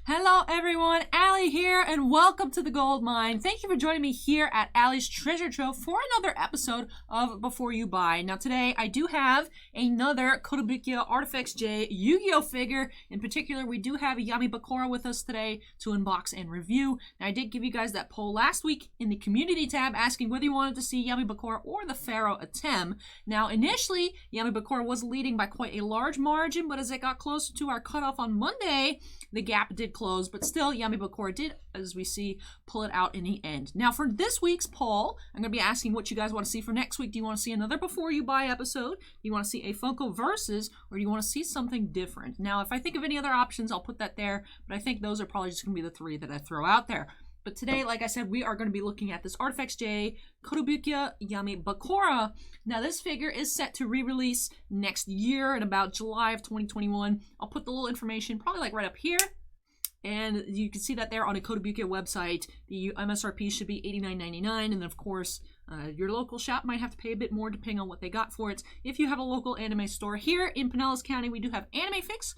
Hello everyone, Allie here, and welcome to the Gold Mine. Thank you for joining me here at Allie's Treasure Trove for another episode of Before You Buy. Now today I do have another Kotobukiya ArtFX-J Yu-Gi-Oh figure. In particular, we do have a Yami Bakura with us today to unbox and review. Now I did give you guys that poll last week in the community tab asking whether you wanted to see Yami Bakura or the Pharaoh Atem. Now initially, Yami Bakura was leading by quite a large margin, but as it got closer to our cutoff on Monday, the gap did close, but still Yami Bakura did, as we see, pull it out in the end. Now for this week's poll, I'm going to be asking what you guys want to see for next week. Do you want to see another Before You Buy episode? Do you want to see a Funko Versus? Or do you want to see something different? Now if I think of any other options, I'll put that there, but I think those are probably just going to be the three that I throw out there. But today, like I said, we are going to be looking at this ArtFX-J Kotobukiya Yami Bakura. Now, this figure is set to re-release next year in about July of 2021. I'll put the little information probably like right up here. And you can see that there on a Kotobukiya website. The MSRP should be $89.99. And then, of course, your local shop might have to pay a bit more depending on what they got for it. If you have a local anime store here in Pinellas County, we do have AnimeFix.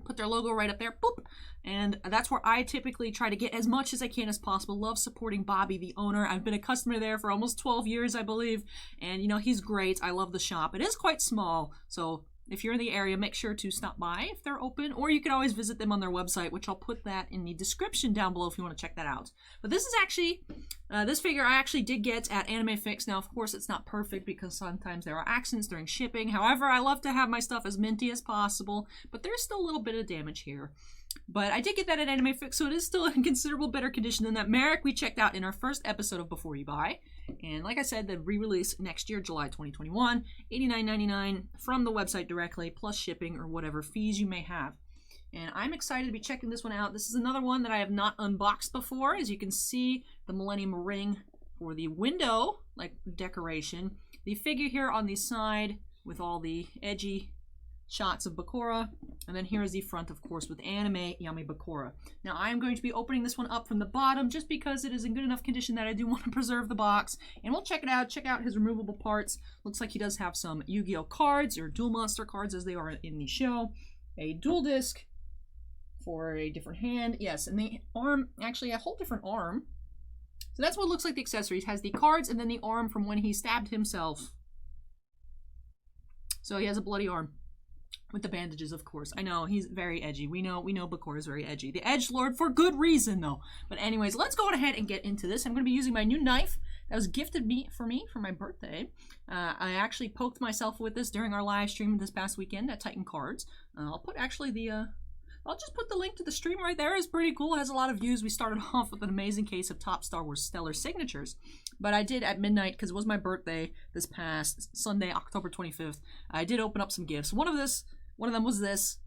Put their logo right up there, boop, and that's where I typically try to get as much as I can as possible. Love supporting Bobby, the owner. I've been a customer there for almost 12 years, I believe, and you know, he's great. I love the shop. It is quite small, so if you're in the area, make sure to stop by if they're open, or you can always visit them on their website, which I'll put that in the description down below if you want to check that out. But this is actually, this figure I actually did get at AnimeFix. Now, of course, it's not perfect because sometimes there are accidents during shipping. However, I love to have my stuff as minty as possible, but there's still a little bit of damage here. But I did get that at AnimeFix, so it is still in considerable better condition than that Merrick we checked out in our first episode of Before You Buy. And like I said, the re-release next year, July 2021, $89.99 from the website directly, plus shipping or whatever fees you may have. And I'm excited to be checking this one out. This is another one that I have not unboxed before. As you can see, the Millennium Ring for the window, like decoration. The figure here on the side with all the edgy shots of Bakura, and then here is the front, of course, with anime Yami Bakura. Now I am going to be opening this one up from the bottom just because it is in good enough condition that I do want to preserve the box, and we'll check it out, check out his removable parts. Looks like he does have some Yu-Gi-Oh cards, or Duel Monster cards as they are in the show, a dual disc for a different hand, yes, and the arm, actually a whole different arm. So that's what it looks like the accessories. Has the cards and then the arm from when he stabbed himself. So he has a bloody arm. With the bandages, of course. I know, he's very edgy. We know Bakura is very edgy. The Edgelord for good reason, though. But anyways, let's go ahead and get into this. I'm going to be using my new knife that was gifted for me for my birthday. I actually poked myself with this during our live stream this past weekend at Titan Cards. I'll put actually the... I'll just put the link to the stream right there. It's pretty cool. It has a lot of views. We started off with an amazing case of top Star Wars Stellar signatures. But I did at midnight, because it was my birthday this past Sunday, October 25th. I did open up some gifts. One of them was this,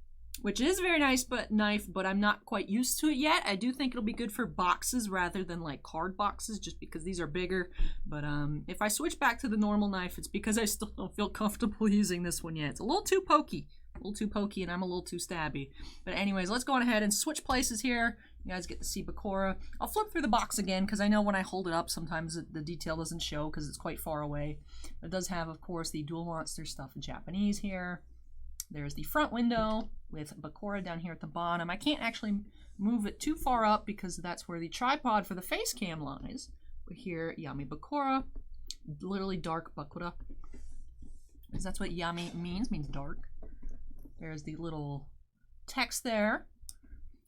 which is a very nice knife, but I'm not quite used to it yet. I do think it'll be good for boxes rather than like card boxes, just because these are bigger. But if I switch back to the normal knife, it's because I still don't feel comfortable using this one yet. It's a little too pokey. And I'm a little too stabby. But anyways, let's go on ahead and switch places here. You guys get to see Bakura. I'll flip through the box again because I know when I hold it up, sometimes the detail doesn't show because it's quite far away. But it does have, of course, the Duel Monster stuff in Japanese here. There's the front window with Bakura down here at the bottom. I can't actually move it too far up because that's where the tripod for the face cam lies. But here, Yami Bakura, literally dark Bakura, because that's what Yami means dark. There's the little text there.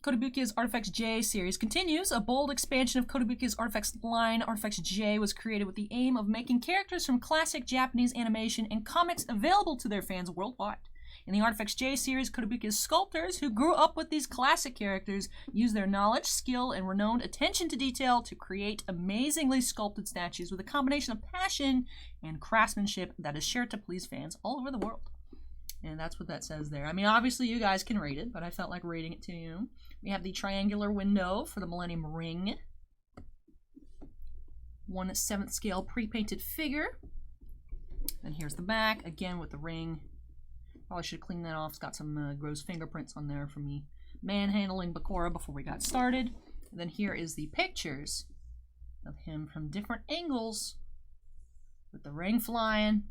Kotobukiya's ArtFX-J series continues. A bold expansion of Kotobukiya's ArtFX line, ArtFX-J was created with the aim of making characters from classic Japanese animation and comics available to their fans worldwide. In the ArtFX-J series, Kotobukiya's sculptors, who grew up with these classic characters, use their knowledge, skill, and renowned attention to detail to create amazingly sculpted statues with a combination of passion and craftsmanship that is sure to please fans all over the world. And that's what that says there. I mean, obviously you guys can read it, but I felt like reading it to you. We have the triangular window for the Millennium Ring. 1/7 scale pre-painted figure. And here's the back, again with the ring. Probably should clean that off. It's got some gross fingerprints on there from me manhandling Bakura before we got started. And then here is the pictures of him from different angles with the ring flying.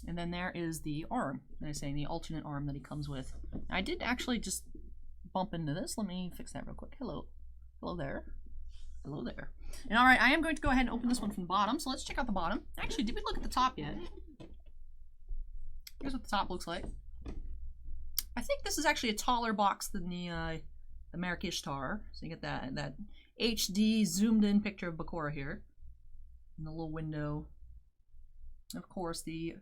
And then there is the arm, that I say, the alternate arm that he comes with. I did actually just bump into this. Let me fix that real quick. Hello. Hello there. Hello there. And all right, I am going to go ahead and open this one from the bottom. So let's check out the bottom. Actually, did we look at the top yet? Here's what the top looks like. I think this is actually a taller box than the Merrick Ishtar. So you get that HD zoomed in picture of Bakura here. And the little window. And of course, the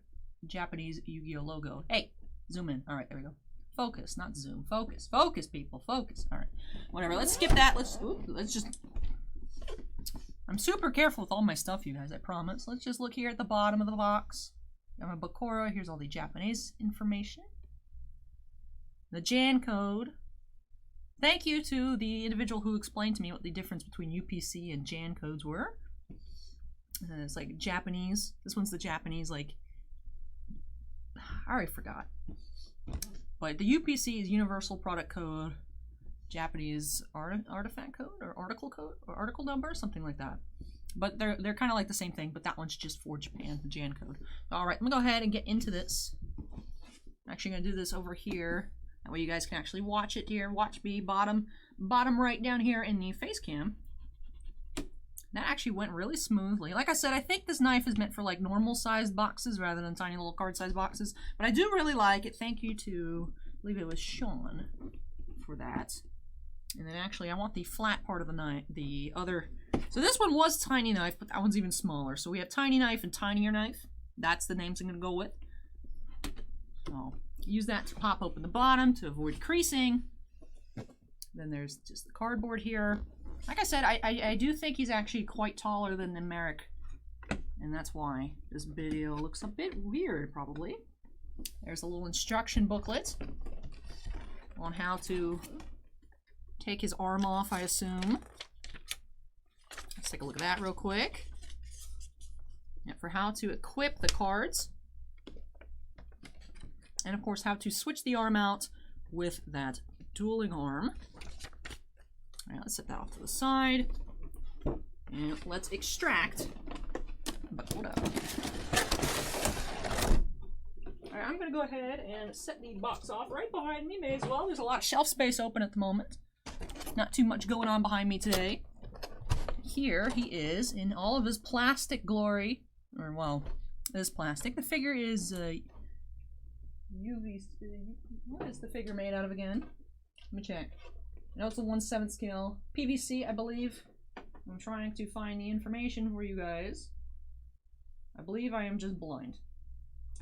Japanese Yu-Gi-Oh logo. Hey, zoom in. All right, there we go. Focus, not zoom. Focus. Focus, people. Focus. All right. Whatever. Let's skip that. Let's just... I'm super careful with all my stuff, you guys, I promise. Let's just look here at the bottom of the box. Yami Bakura. Here's all the Japanese information. The Jan code. Thank you to the individual who explained to me what the difference between UPC and Jan codes were. It's like Japanese. This one's the Japanese, like... I already forgot. But the UPC is Universal Product Code. Japanese artifact code or article number, something like that. But they're kind of like the same thing, but that one's just for Japan, the Jan code. All right, let me go ahead and get into this. I'm actually going to do this over here. That way you guys can actually watch it here. Watch me bottom right down here in the face cam. That actually went really smoothly. Like I said, I think this knife is meant for like normal sized boxes rather than tiny little card sized boxes. But I do really like it. Thank you to, I believe it was Sean for that. And then actually I want the flat part of the knife, the other. So this one was tiny knife, but that one's even smaller. So we have tiny knife and tinier knife. That's the names I'm going to go with. So use that to pop open the bottom to avoid creasing. Then there's just the cardboard here. Like I said, I do think he's actually quite taller than the Merrick. And that's why this video looks a bit weird, probably. There's a little instruction booklet on how to take his arm off, I assume. Let's take a look at that real quick. Yeah, for how to equip the cards. And of course, how to switch the arm out with that dueling arm. All right, let's set that off to the side. And let's extract Bakura. All right, I'm going to go ahead and set the box off right behind me. May as well. There's a lot of shelf space open at the moment. Not too much going on behind me today. Here he is in all of his plastic glory. Or, well, this plastic. The figure is UV. What is the figure made out of again? Let me check. I know it's a 1/7 scale. PVC, I believe. I'm trying to find the information for you guys. I believe I am just blind.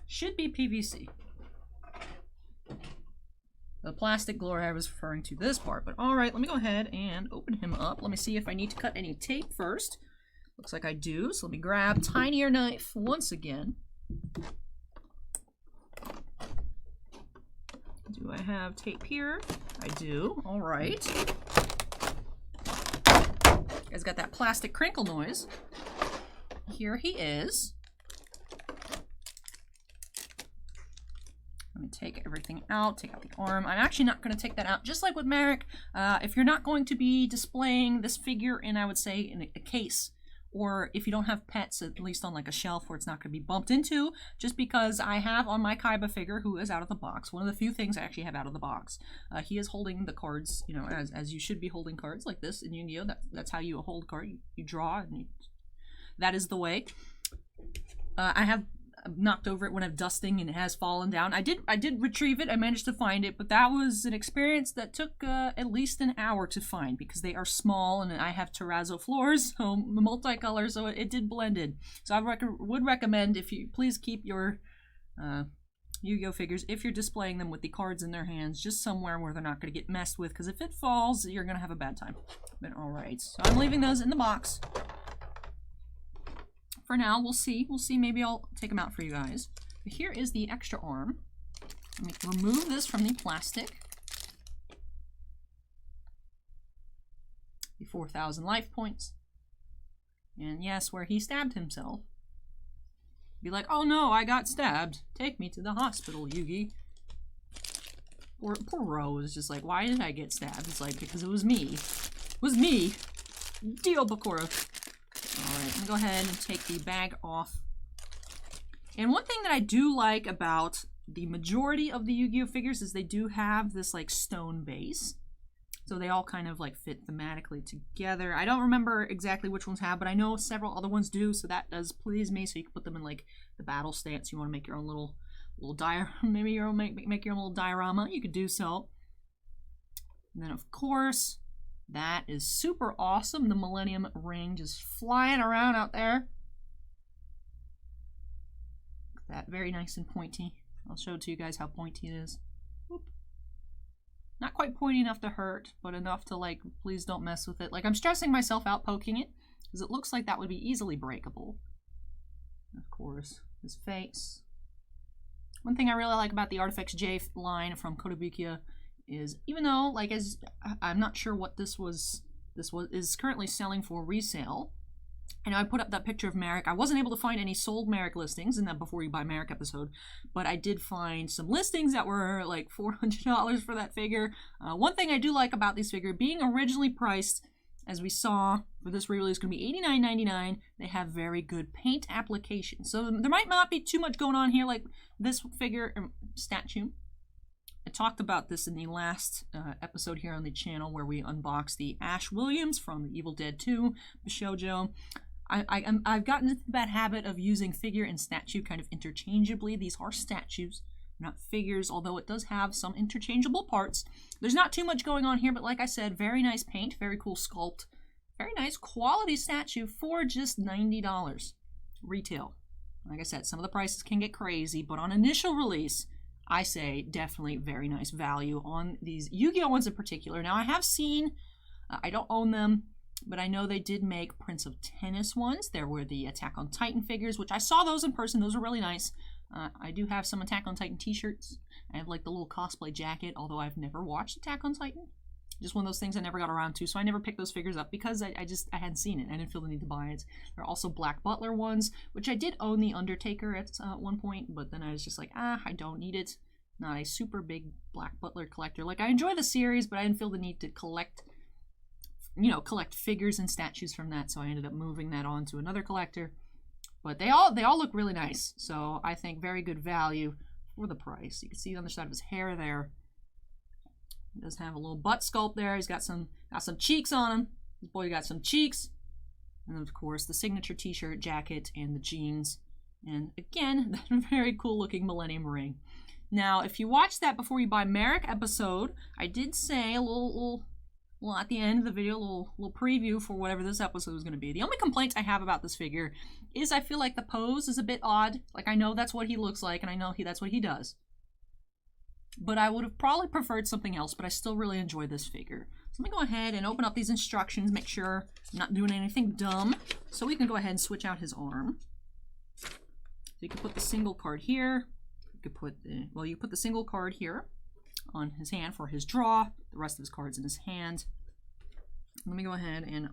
Should be PVC. The plastic glory I was referring to this part. But alright, let me go ahead and open him up. Let me see if I need to cut any tape first. Looks like I do. So let me grab tinier knife once again. Do I have tape here? I do. Alright. You guys got that plastic crinkle noise. Here he is. Let me take everything out, take out the arm. I'm actually not going to take that out. Just like with Merrick, if you're not going to be displaying this figure in, I would say, in a case, or if you don't have pets, at least on like a shelf where it's not going to be bumped into, just because I have on my Kaiba figure, who is out of the box, one of the few things I actually have out of the box, he is holding the cards, you know, as you should be holding cards like this in Yu-Gi-Oh! That's how you hold a card. You draw, and that is the way. I have knocked over it when I'm dusting and it has fallen down. I did retrieve it. I managed to find it, but that was an experience that took at least an hour to find because they are small and I have terrazzo floors, so multicolor, so it did blend in. So I would recommend, if you please keep your Yu-Gi-Oh figures, if you're displaying them with the cards in their hands, just somewhere where they're not going to get messed with, because if it falls, you're going to have a bad time. But alright, so I'm leaving those in the box. For now, we'll see. Maybe I'll take them out for you guys. But here is the extra arm. Let me remove this from the plastic. The 4,000 life points. And yes, where he stabbed himself. Be like, oh no, I got stabbed. Take me to the hospital, Yugi. Poor Rose is just like, why did I get stabbed? It's like, because it was me. It was me. Deal, Bakura. Alright, I'm going to go ahead and take the bag off. And one thing that I do like about the majority of the Yu-Gi-Oh figures is they do have this like stone base. So they all kind of like fit thematically together. I don't remember exactly which ones have, but I know several other ones do, so that does please me. So you can put them in like the battle stance. You want to make your own little maybe your own make your own little diorama. You could do so. And then of course, that is super awesome. The Millennium Ring just flying around out there. That very nice and pointy. I'll show it to you guys how pointy it is. Whoop. Not quite pointy enough to hurt, but enough to like, please don't mess with it. Like I'm stressing myself out poking it, because it looks like that would be easily breakable. Of course, his face. One thing I really like about the ArtFX-J line from Kotobukiya is, even though, like, as I'm not sure what this is currently selling for resale. I know I put up that picture of Merrick. I wasn't able to find any sold Merrick listings in that Before You Buy Merrick episode, but I did find some listings that were like $400 for that figure. One thing I do like about these figures, being originally priced, as we saw for this re-release, going to be $89.99. They have very good paint application. So there might not be too much going on here like this figure statue. I talked about this in the last episode here on the channel where we unboxed the Ash Williams from the Evil Dead 2 Bishoujo. I've gotten into the bad habit of using figure and statue kind of interchangeably. These are statues, not figures, although it does have some interchangeable parts. There's not too much going on here, but like I said, very nice paint, very cool sculpt, very nice quality statue for just $90 retail. Like I said, some of the prices can get crazy, but on initial release, I say definitely very nice value on these Yu-Gi-Oh! Ones in particular. Now I have seen, I don't own them, but I know they did make Prince of Tennis ones. There were the Attack on Titan figures, which I saw those in person. Those are really nice. I do have some Attack on Titan t-shirts. I have like the little cosplay jacket, although I've never watched Attack on Titan. Just one of those things I never got around to, so I never picked those figures up because I hadn't seen it. I didn't feel the need to buy it. There are also Black Butler ones, which I did own the Undertaker at one point, but then I was just like, I don't need it. Not a super big Black Butler collector. Like, I enjoy the series, but I didn't feel the need to collect figures and statues from that, so I ended up moving that on to another collector. But they all look really nice, so I think very good value for the price. You can see on the side of his hair there. He does have a little butt sculpt there. He's got some cheeks on him. This boy got some cheeks. And of course, the signature t-shirt, jacket, and the jeans. And again, that very cool looking Millennium Ring. Now, if you watch that Before You Buy Merrick episode, I did say a little at the end of the video, a little preview for whatever this episode is going to be. The only complaints I have about this figure is I feel like the pose is a bit odd. Like, I know that's what he looks like, and I know that's what he does. But I would have probably preferred something else, but I still really enjoy this figure. So let me go ahead and open up these instructions, make sure I'm not doing anything dumb. So we can go ahead and switch out his arm. So you can put the single card here. You could put you put the single card here on his hand for his draw. The rest of his cards in his hand. Let me go ahead and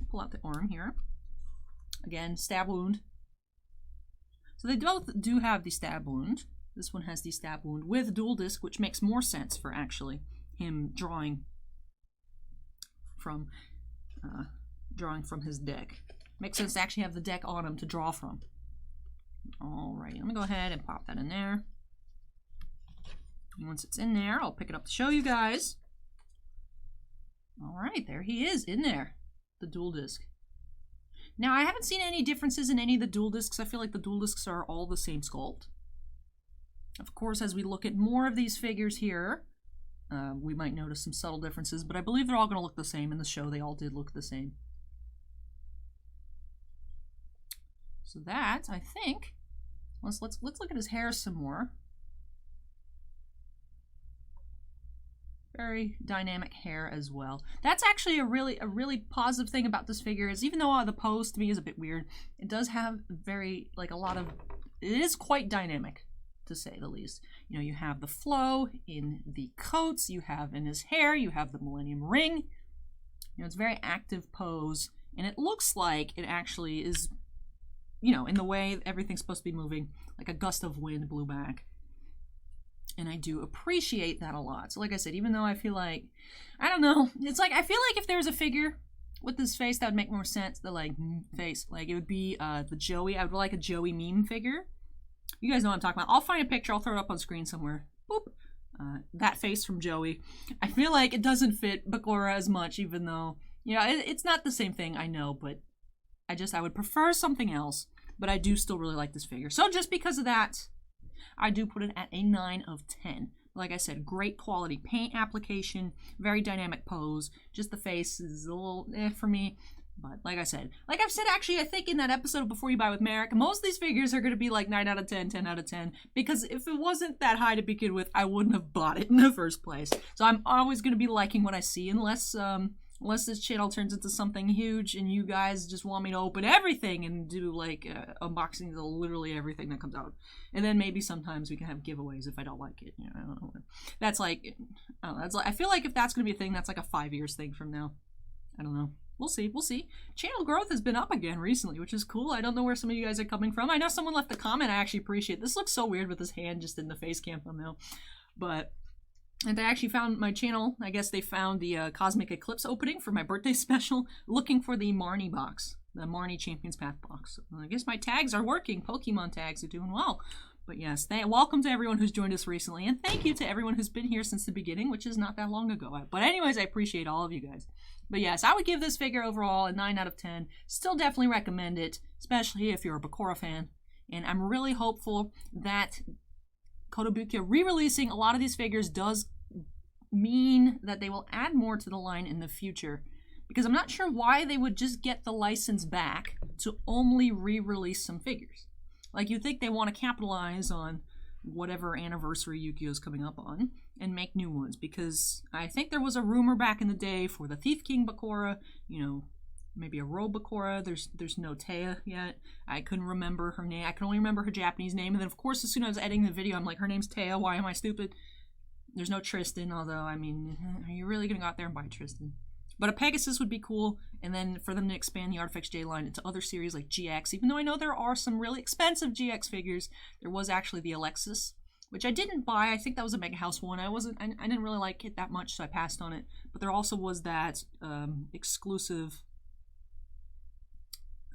pull out the arm here. Again, stab wound. So they both do have the stab wound. This one has the stab wound with dual disc, which makes more sense for actually him drawing from his deck. Makes sense to actually have the deck on him to draw from. Alright, let me go ahead and pop that in there. And once it's in there, I'll pick it up to show you guys. Alright, there he is in there, the dual disc. Now, I haven't seen any differences in any of the dual discs. I feel like the dual discs are all the same sculpt. Of course, as we look at more of these figures here, we might notice some subtle differences, but I believe they're all going to look the same. In the show, they all did look the same. So that, I think, let's look at his hair some more. Very dynamic hair as well. That's actually a really positive thing about this figure is even though the pose to me is a bit weird, it does have it is quite dynamic, to say the least. You know, you have the flow in the coats, you have in his hair, you have the Millennium Ring. You know, it's a very active pose, and it looks like it actually is, you know, in the way everything's supposed to be moving, like a gust of wind blew back. And I do appreciate that a lot. So like I said, even though I feel like, I don't know, it's like, I feel like if there was a figure with this face, that would make more sense, the like face. Like it would be the Joey, I would like a Joey meme figure. You guys know what I'm talking about. I'll find a picture, I'll throw it up on screen somewhere. Boop. that face from Joey. I feel like it doesn't fit Bakura as much, even though, you know, it's not the same thing, I know, but I would prefer something else, but I do still really like this figure. So just because of that, I do put it at a 9 of 10. Like I said, great quality paint application, very dynamic pose. Just the face is a little for me. But like I've said, actually, I think in that episode of Before You Buy with Merrick, most of these figures are going to be like 9 out of 10, 10 out of 10. Because if it wasn't that high to begin with, I wouldn't have bought it in the first place. So I'm always going to be liking what I see, unless this channel turns into something huge and you guys just want me to open everything and do like unboxings of literally everything that comes out. And then maybe sometimes we can have giveaways if I don't like it. You know, I don't know. That's like, I don't know. I feel like if that's going to be a thing, that's like a 5 years thing from now. I don't know. We'll see. We'll see. Channel growth has been up again recently, which is cool. I don't know where some of you guys are coming from. I know someone left a comment I actually appreciate. This looks so weird with his hand just in the face cam thumbnail. But, and they actually found my channel. I guess they found the Cosmic Eclipse opening for my birthday special, looking for the Marnie box, the Marnie Champions Path box. I guess my tags are working. Pokemon tags are doing well. But yes, welcome to everyone who's joined us recently, and thank you to everyone who's been here since the beginning, which is not that long ago. But anyways, I appreciate all of you guys. But yes, I would give this figure overall a 9 out of 10. Still definitely recommend it, especially if you're a Bakura fan. And I'm really hopeful that Kotobukiya re-releasing a lot of these figures does mean that they will add more to the line in the future. Because I'm not sure why they would just get the license back to only re-release some figures. Like, you think they want to capitalize on whatever anniversary Yu-Gi-Oh's coming up on and make new ones, because I think there was a rumor back in the day for the Thief King Bakura, you know, maybe a Robe Bakura. There's no Taya yet. I couldn't remember her name. I can only remember her Japanese name, and then of course as soon as I was editing the video, I'm like, her name's Taya, why am I stupid? There's no Tristan, although, I mean, are you really gonna go out there and buy Tristan? But a Pegasus would be cool, and then for them to expand the ArtFX-J line into other series like GX, even though I know there are some really expensive GX figures. There was actually the Alexis, which I didn't buy. I think that was a Mega House one. I didn't really like it that much, so I passed on it. But there also was that exclusive,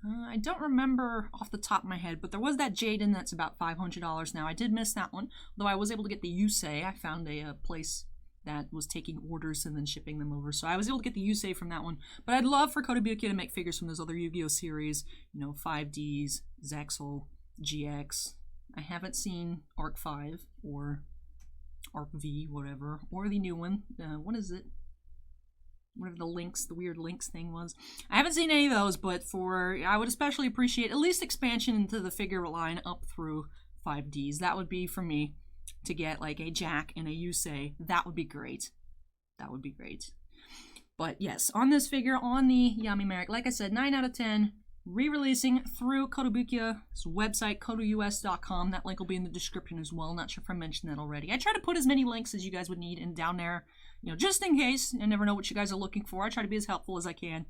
I don't remember off the top of my head, but there was that Jaden that's about $500 now. I did miss that one, though I was able to get the Yusei. I found a place that was taking orders and then shipping them over. So I was able to get the Yusei from that one. But I'd love for Kotobukiya to make figures from those other Yu-Gi-Oh series, you know, 5Ds, Zexal, GX. I haven't seen Arc 5 or Arc V, whatever, or the new one. What is it? Whatever the links, the weird links thing was. I haven't seen any of those, but I would especially appreciate at least expansion into the figure line up through 5Ds. That would be, for me, to get like a Jack and a Yusei. That would be great. That would be great. But yes, on this figure, on the Yami Merrick, like I said, 9 out of 10. Re-releasing through Kotobukiya's website, kotous.com. That link will be in the description as well. Not sure if I mentioned that already. I try to put as many links as you guys would need in down there, you know, just in case. I never know what you guys are looking for. I try to be as helpful as I can.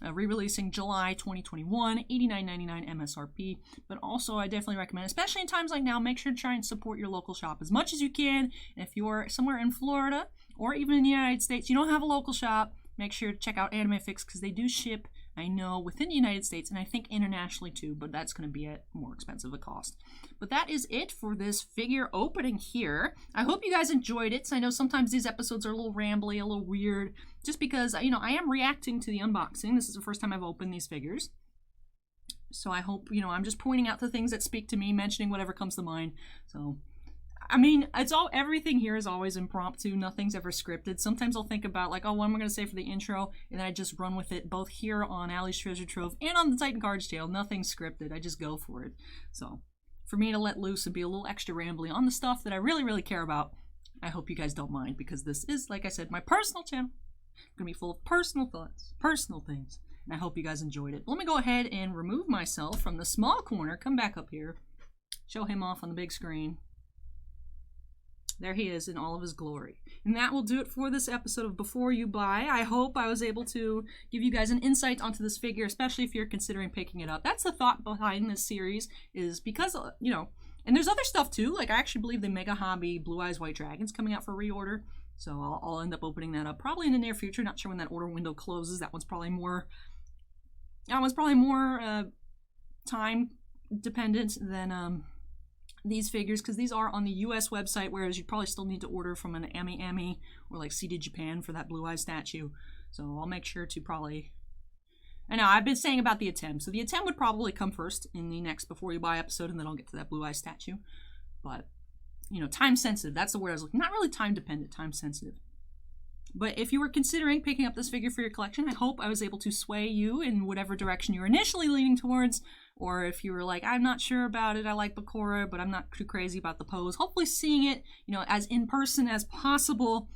Re-releasing July 2021, $89.99 MSRP. But also, I definitely recommend, especially in times like now, make sure to try and support your local shop as much as you can. And if you're somewhere in Florida or even in the United States, you don't have a local shop, make sure to check out AnimeFix, because they do ship, I know, within the United States, and I think internationally too, but that's going to be at more expensive a cost. But that is it for this figure opening here. I hope you guys enjoyed it. So I know sometimes these episodes are a little rambly, a little weird, just because, you know, I am reacting to the unboxing. This is the first time I've opened these figures. So I hope, you know, I'm just pointing out the things that speak to me, mentioning whatever comes to mind. So, I mean, everything here is always impromptu. Nothing's ever scripted. Sometimes I'll think about, like, oh, what am I going to say for the intro? And then I just run with it, both here on Allie's Treasure Trove and on the Titan Cards Tale. Nothing's scripted. I just go for it. So, for me to let loose and be a little extra rambly on the stuff that I really, really care about, I hope you guys don't mind, because this is, like I said, my personal channel. It's going to be full of personal thoughts, personal things, and I hope you guys enjoyed it. Let me go ahead and remove myself from the small corner, come back up here, show him off on the big screen. There he is in all of his glory. And that will do it for this episode of Before You Buy. I hope I was able to give you guys an insight onto this figure, especially if you're considering picking it up. That's the thought behind this series, is because, you know, and there's other stuff too. Like, I actually believe the Mega Hobby Blue Eyes White Dragon's coming out for reorder. So I'll end up opening that up probably in the near future. Not sure when that order window closes. That one's probably more time dependent than these figures because these are on the US website, whereas you probably still need to order from an Ami or like CD Japan for that Blue Eye statue. So I'll make sure to probably... I know, I've been saying about the attempt. So the attempt would probably come first in the next Before You Buy episode, and then I'll get to that Blue Eye statue. But, you know, time sensitive. That's the word I was looking. Not really time dependent, time sensitive. But if you were considering picking up this figure for your collection, I hope I was able to sway you in whatever direction you were initially leaning towards. Or if you were like, I'm not sure about it, I like Bakura, but I'm not too crazy about the pose. Hopefully seeing it, you know, as in person as possible,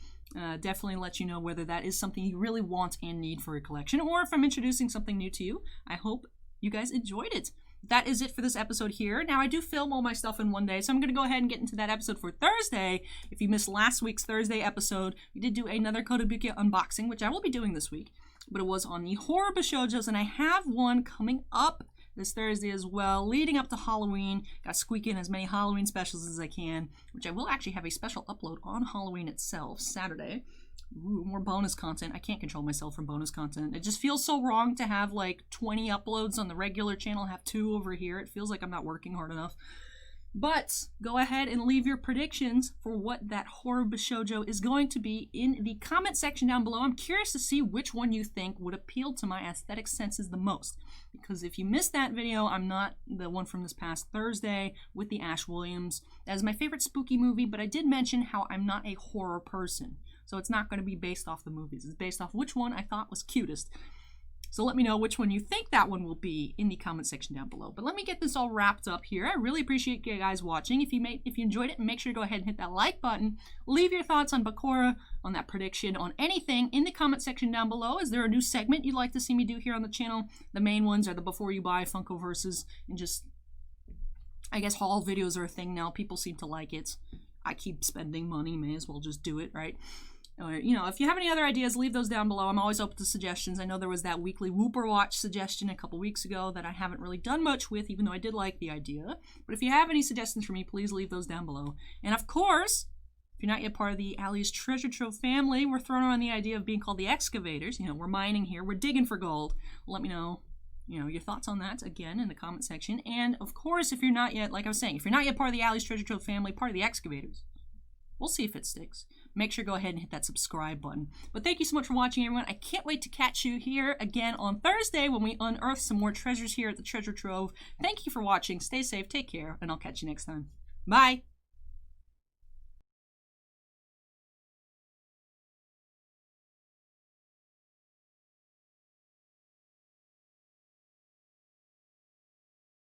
definitely let you know whether that is something you really want and need for your collection. Or if I'm introducing something new to you, I hope you guys enjoyed it. That is it for this episode here. Now, I do film all my stuff in one day, so I'm going to go ahead and get into that episode for Thursday. If you missed last week's Thursday episode, we did do another Kotobukiya unboxing, which I will be doing this week, but it was on the horror bishojos, and I have one coming up this Thursday as well, leading up to Halloween. Got to squeak in as many Halloween specials as I can, which I will actually have a special upload on Halloween itself, Saturday. Ooh, more bonus content. I can't control myself from bonus content. It just feels so wrong to have like 20 uploads on the regular channel, have 2 over here. It feels like I'm not working hard enough. But go ahead and leave your predictions for what that horror bishoujo is going to be in the comment section down below. I'm curious to see which one you think would appeal to my aesthetic senses the most. Because if you missed that video, I'm not the one from this past Thursday with the Ash Williams. That is my favorite spooky movie, but I did mention how I'm not a horror person. So it's not going to be based off the movies. It's based off which one I thought was cutest. So let me know which one you think that one will be in the comment section down below. But let me get this all wrapped up here. I really appreciate you guys watching. If you enjoyed it, make sure to go ahead and hit that like button. Leave your thoughts on Bakura, on that prediction, on anything in the comment section down below. Is there a new segment you'd like to see me do here on the channel? The main ones are the Before You Buy, Funko Versus, and just, I guess haul videos are a thing now. People seem to like it. I keep spending money, may as well just do it, right? Or, you know, if you have any other ideas, leave those down below. I'm always open to suggestions. I know there was that weekly Whooper Watch suggestion a couple weeks ago that I haven't really done much with, even though I did like the idea. But if you have any suggestions for me, please leave those down below. And of course, if you're not yet part of the Allie's Treasure Trove family, we're throwing around the idea of being called the Excavators. You know, we're mining here. We're digging for gold. Let me know, you know, your thoughts on that, again, in the comment section. And of course, if you're not yet, like I was saying, if you're not yet part of the Allie's Treasure Trove family, part of the Excavators, we'll see if it sticks. Make sure to go ahead and hit that subscribe button. But thank you so much for watching, everyone. I can't wait to catch you here again on Thursday when we unearth some more treasures here at the Treasure Trove. Thank you for watching. Stay safe, take care, and I'll catch you next time. Bye!